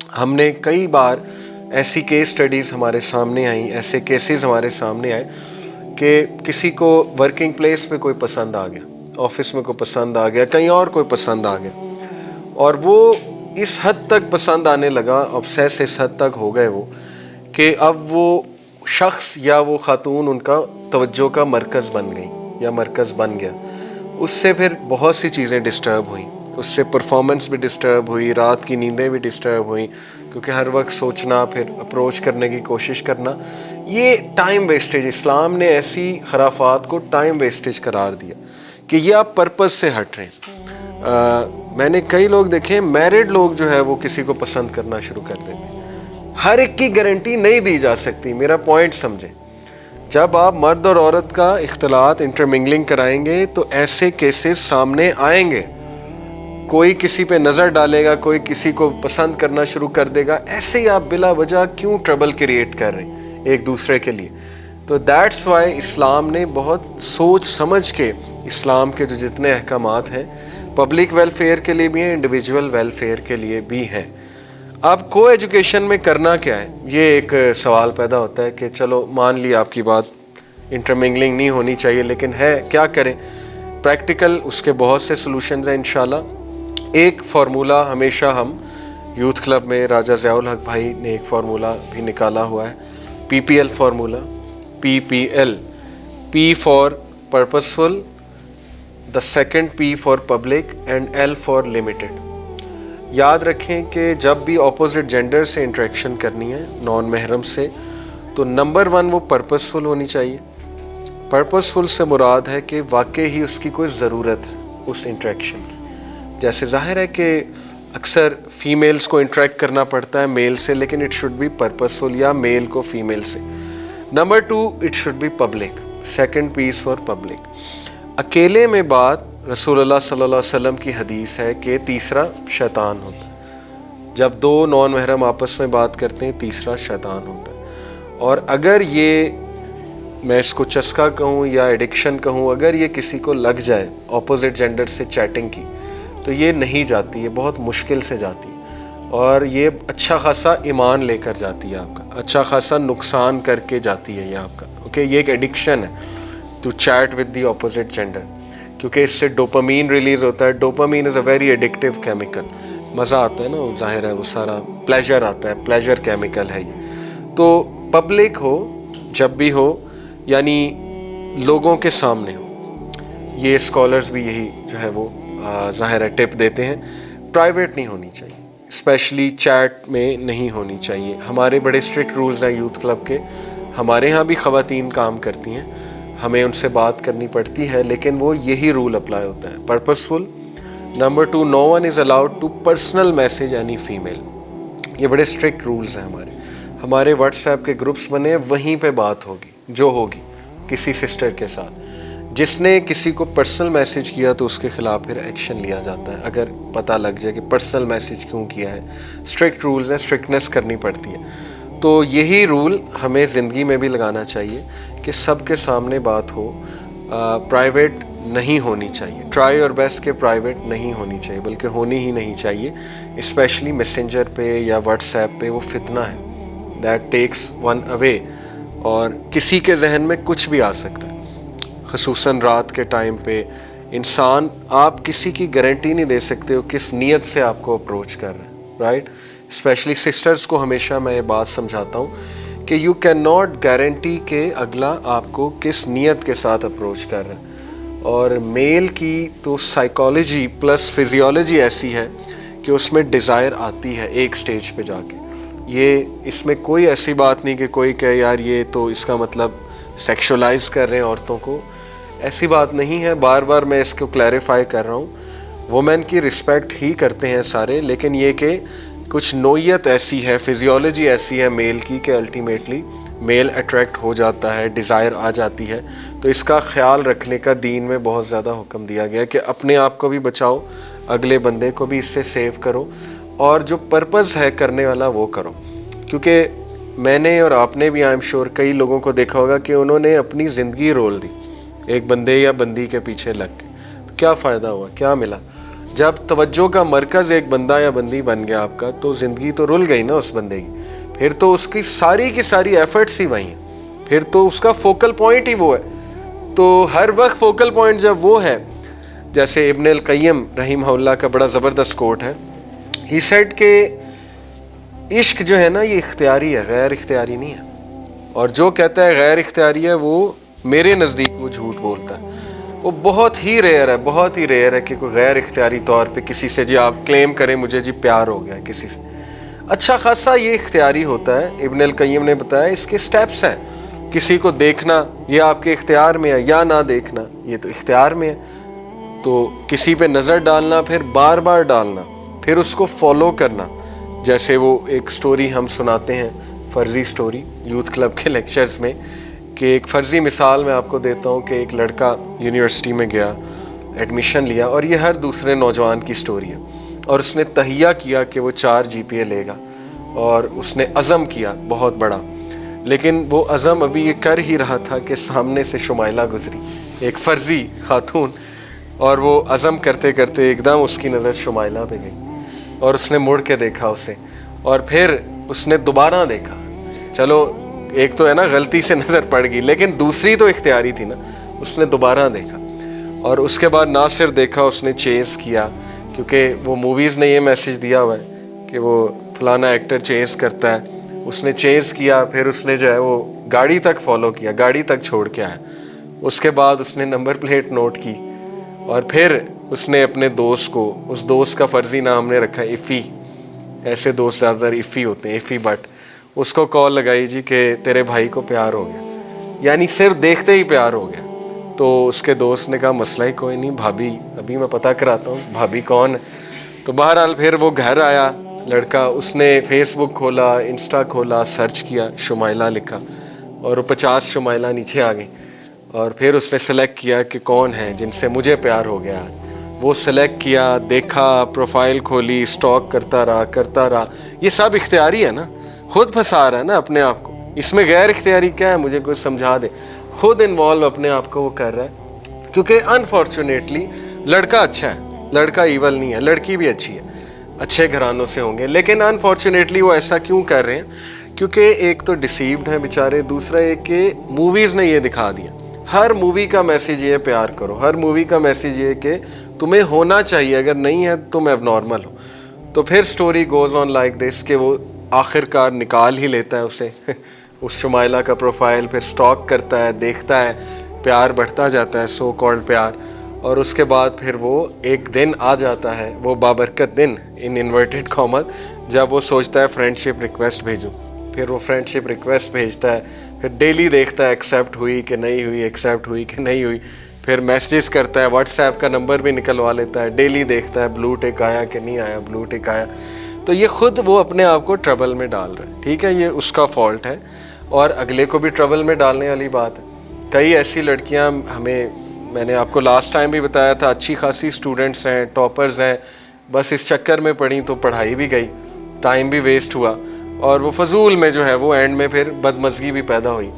हमने कई बार ऐसी केस स्टडीज़ हमारे सामने आई, ऐसे केसेस हमारे सामने आए कि किसी को वर्किंग प्लेस पे कोई पसंद आ गया, ऑफिस में कोई पसंद आ गया, कहीं और कोई पसंद आ गया, और वो इस हद तक पसंद आने लगा, ऑब्सेस इस हद तक हो गए वो कि अब वो शख्स या वो खातून उनका तवज्जो का मरकज़ बन गई या मरकज़ बन गया। उससे फिर बहुत सी चीज़ें डिस्टर्ब हुई, उससे परफॉर्मेंस भी डिस्टर्ब हुई, रात की नींदें भी डिस्टर्ब हुई, क्योंकि हर वक्त सोचना, फिर अप्रोच करने की कोशिश करना, ये टाइम वेस्टेज, इस्लाम ने ऐसी खराफात को टाइम वेस्टेज करार दिया कि ये आप पर्पस से हट रहे हैं। मैंने कई लोग देखे, मैरिड लोग जो है वो किसी को पसंद करना शुरू कर देते हैं। हर एक की गारंटी नहीं दी जा सकती, मेरा पॉइंट समझे। जब आप मर्द और औरत का इख्तलात, इंटरमिंगलिंग कराएंगे तो ऐसे केसेस सामने आएंगे। कोई किसी पे नज़र डालेगा, कोई किसी को पसंद करना शुरू कर देगा। ऐसे ही आप बिला वजह क्यों ट्रबल क्रिएट कर रहे हैं एक दूसरे के लिए? तो दैट्स वाई इस्लाम ने बहुत सोच समझ के, इस्लाम के जो जितने अहकामात हैं पब्लिक वेलफेयर के लिए भी हैं, इंडिविजुअल वेलफेयर के लिए भी हैं। अब को एजुकेशन में करना क्या है, ये एक सवाल पैदा होता है कि चलो मान ली आपकी बात, इंटरमिंगलिंग नहीं होनी चाहिए, लेकिन है क्या करें? प्रैक्टिकल उसके बहुत से सॉल्यूशंस हैं इंशाल्लाह। एक फार्मूला हमेशा हम यूथ क्लब में, राजा ज़ियाउल हक भाई ने एक फार्मूला भी निकाला हुआ है, PPL formula. PPL, P for purposeful, the second P for public and L for limited. याद रखें कि जब भी अपोजिट जेंडर से इंटरेक्शन करनी है, नॉन महरम से, तो नंबर 1 वो पर्पसफुल होनी चाहिए। पर्पसफुल से मुराद है कि वाकई ही उसकी कोई ज़रूरत है उस इंटरेक्शन की। जैसे जाहिर है कि अक्सर फीमेल्स को इंटरेक्ट करना पड़ता है मेल से, लेकिन इट शुड बी पर्पसफुल, या मेल को फीमेल से। Number 2, it should be public, second piece for public. अकेले में बात, रसूलुल्लाह सल्लल्लाहु अलैहि वसल्लम की हदीस है कि तीसरा शैतान होता है। जब दो नॉन महरम आपस में बात करते हैं, तीसरा शैतान होता है। और अगर ये, मैं इसको चस्का कहूँ या एडिक्शन कहूँ, अगर ये किसी को लग जाए ऑपोजिट जेंडर से चैटिंग की, तो ये नहीं जाती है, बहुत मुश्किल से जाती है, और ये अच्छा खासा ईमान लेकर जाती है आपका, अच्छा खासा नुकसान करके जाती है ये आपका। ओके, ये एक एडिक्शन है to chat with the opposite gender, क्योंकि इससे डोपामीन रिलीज होता है। Dopamine is a very addictive chemical. मज़ा आता है ना, जाहिर है वो सारा प्लेजर आता है, प्लेजर केमिकल है ये। तो पब्लिक हो, जब भी हो, यानी लोगों के सामने हो। ये स्कॉलर्स भी यही जो है वो ज़ाहिर है टिप देते हैं। प्राइवेट नहीं होनी चाहिए, स्पेशली चैट में नहीं होनी चाहिए। हमारे बड़े स्ट्रिक्ट रूल्स हैं यूथ क्लब के। हमारे यहाँ भी ख़वातीन काम करती हैं, हमें उनसे बात करनी पड़ती है, लेकिन वो यही रूल अप्लाई होता है, purposeful. Number 2, no one is allowed to personal message any female. ये बड़े स्ट्रिक्ट रूल्स हैं हमारे व्हाट्सएप के ग्रुप्स बने, वहीं पे बात होगी जो होगी किसी सिस्टर के साथ। जिसने किसी को पर्सनल मैसेज किया तो उसके ख़िलाफ़ फिर एक्शन लिया जाता है, अगर पता लग जाए कि पर्सनल मैसेज क्यों किया है। स्ट्रिक्ट रूल्स हैं, स्ट्रिक्टनेस करनी पड़ती है। तो यही रूल हमें ज़िंदगी में भी लगाना चाहिए कि सबके सामने बात हो, प्राइवेट नहीं होनी चाहिए। ट्राई और बेस्ट के प्राइवेट नहीं होनी चाहिए, बल्कि होनी ही नहीं चाहिए। स्पेशली मैसेंजर पे या व्हाट्सएप पे वो फितना है, दैट टेक्स वन अवे, और किसी के जहन में कुछ भी आ सकता है। ख़ुसूसन रात के टाइम पे इंसान, आप किसी की गारंटी नहीं दे सकते हो किस नीयत से आपको अप्रोच कर रहे हैं, राइट? स्पेशली सिस्टर्स को हमेशा मैं ये बात समझाता हूँ कि यू कैन नॉट गारंटी कि अगला आपको किस नीयत के साथ अप्रोच कर रहा है। और मेल की तो साइकोलॉजी प्लस फिजियोलॉजी ऐसी है कि उसमें डिज़ायर आती है एक स्टेज पे जाके। ये इसमें कोई ऐसी बात नहीं कि कोई कहे यार ये तो इसका मतलब सेक्सुअलाइज कर रहे हैं औरतों को, ऐसी बात नहीं है। बार बार मैं इसको क्लैरिफाई कर रहा हूँ, वुमेन की रिस्पेक्ट ही करते हैं सारे, लेकिन ये कि कुछ नोयत ऐसी है, फिजियोलॉजी ऐसी है मेल की कि अल्टीमेटली मेल अट्रैक्ट हो जाता है, डिज़ायर आ जाती है। तो इसका ख्याल रखने का दीन में बहुत ज़्यादा हुक्म दिया गया कि अपने आप को भी बचाओ, अगले बंदे को भी इससे सेव करो, और जो पर्पज़ है करने वाला वो करो। क्योंकि मैंने और आपने भी आई एम श्योर कई लोगों को देखा होगा कि उन्होंने अपनी ज़िंदगी रोल दी एक बंदे या बंदी के पीछे लग के। तो क्या फ़ायदा हुआ, क्या मिला? जब तवज्जो का मरकज़ एक बंदा या बंदी बन गया आपका, तो ज़िंदगी तो रुल गई ना उस बंदे की। फिर तो उसकी सारी की सारी एफर्ट्स ही वही हैं, फिर तो उसका फोकल पॉइंट ही वो है। तो हर वक्त फोकल पॉइंट जब वो है, जैसे इब्न अल क़य्यिम रहिमहुल्लाह का बड़ा ज़बरदस्त कोट है, ही सेड के इश्क जो है ना ये इख्तियारी है, गैर इख्तियारी नहीं है। और जो कहता है गैर इख्तियारी है वो मेरे नज़दीक वो झूठ बोलता है। वो बहुत ही रेयर है, बहुत ही रेयर है कि कोई गैर इख्तियारी तौर पे किसी से जी आप क्लेम करें मुझे जी प्यार हो गया है किसी से। अच्छा खासा ये इख्तियारी होता है। इब्न अल क़य्यिम ने बताया इसके स्टेप्स हैं। किसी को देखना ये आपके इख्तियार में है, या ना देखना ये तो इख्तियार में है। तो किसी पे नज़र डालना, फिर बार बार डालना, फिर उसको फॉलो करना। जैसे वो एक स्टोरी हम सुनाते हैं, फ़र्ज़ी स्टोरी यूथ क्लब के लेक्चर्स में, कि एक फ़र्ज़ी मिसाल मैं आपको देता हूँ कि एक लड़का यूनिवर्सिटी में गया, एडमिशन लिया, और ये हर दूसरे नौजवान की स्टोरी है। और उसने तहिया किया कि वो 4 GPA लेगा, और उसने अज़म किया बहुत बड़ा। लेकिन वो अज़म अभी ये कर ही रहा था कि सामने से शुमाइला गुजरी, एक फ़र्ज़ी खातून, और वो अज़म करते करते एकदम उसकी नज़र शुमाइला पे गई, और उसने मुड़ के देखा उसे, और फिर उसने दोबारा देखा। चलो एक तो है ना गलती से नज़र पड़ गई, लेकिन दूसरी तो इख्तियारी थी ना, उसने दोबारा देखा। और उसके बाद ना सिर्फ देखा, उसने चेज़ किया, क्योंकि वो मूवीज़ ने ये मैसेज दिया हुआ है कि वो फलाना एक्टर चेज़ करता है। उसने चेज़ किया, फिर उसने जो है वो गाड़ी तक फॉलो किया, गाड़ी तक छोड़ के आया। उसके बाद उसने नंबर प्लेट नोट की, और फिर उसने अपने दोस्त को, उस दोस्त का फ़र्ज़ी नाम हमने रखा है इफ़ी, ऐसे दोस्त ज़्यादातर इफ़ी होते हैं, इफ़ी बट, उसको कॉल लगाई जी कि तेरे भाई को प्यार हो गया, यानी सिर्फ देखते ही प्यार हो गया। तो उसके दोस्त ने कहा मसला ही कोई नहीं भाभी, अभी मैं पता कराता हूँ भाभी कौन है। तो बहरहाल फिर वो घर आया लड़का, उसने फेसबुक खोला, इंस्टा खोला, सर्च किया, शुमाइला लिखा, और वो 50 शुमाइला नीचे आ गई। और फिर उसने सेलेक्ट किया कि कौन है जिनसे मुझे प्यार हो गया। वो सेलेक्ट किया, देखा, प्रोफाइल खोली, स्टॉक करता रहा। ये सब इख्तियारी है ना, खुद फंसा रहा है ना अपने आप को। इसमें गैर इख्तियारी क्या है, मुझे कोई समझा दे। खुद इन्वॉल्व अपने आप को वो कर रहा है, क्योंकि अनफॉर्चुनेटली लड़का अच्छा है, लड़का ईवल नहीं है, लड़की भी अच्छी है, अच्छे घरानों से होंगे, लेकिन अनफॉर्चुनेटली वो ऐसा क्यों कर रहे हैं? क्योंकि एक तो डिसीव्ड है बेचारे, दूसरा एक कि मूवीज़ ने ये दिखा दिया। हर मूवी का मैसेज ये प्यार करो, हर मूवी का मैसेज ये कि तुम्हें होना चाहिए, अगर नहीं है तुम एबनॉर्मल हो। तो फिर story goes on like this कि वो आखिरकार निकाल ही लेता है उसे उस शुमाइला का प्रोफाइल, फिर स्टॉक करता है, देखता है, प्यार बढ़ता जाता है, सो कॉल्ड प्यार। और उसके बाद फिर वो एक दिन आ जाता है, वो बाबरकत दिन इन इन्वर्टेड कॉमल, जब वो सोचता है फ्रेंडशिप रिक्वेस्ट भेजूँ। फिर वो फ्रेंडशिप रिक्वेस्ट भेजता है, फिर डेली देखता है एक्सेप्ट हुई कि नहीं हुई, एक्सेप्ट हुई कि नहीं हुई। फिर मैसेजेस करता है, व्हाट्सएप का नंबर भी निकलवा लेता है, डेली देखता है ब्लू टिक आया कि नहीं आया, ब्लू टिक आया। तो ये खुद वो अपने आप को ट्रबल में डाल रहा है। ठीक है, ये उसका फॉल्ट है, और अगले को भी ट्रबल में डालने वाली बात है। कई ऐसी लड़कियां मैंने आपको लास्ट टाइम भी बताया था, अच्छी खासी स्टूडेंट्स हैं, टॉपर्स हैं, बस इस चक्कर में पढ़ी तो पढ़ाई भी गई, टाइम भी वेस्ट हुआ, और वो फजूल में जो है वो एंड में फिर बदमज़गी भी पैदा हुई।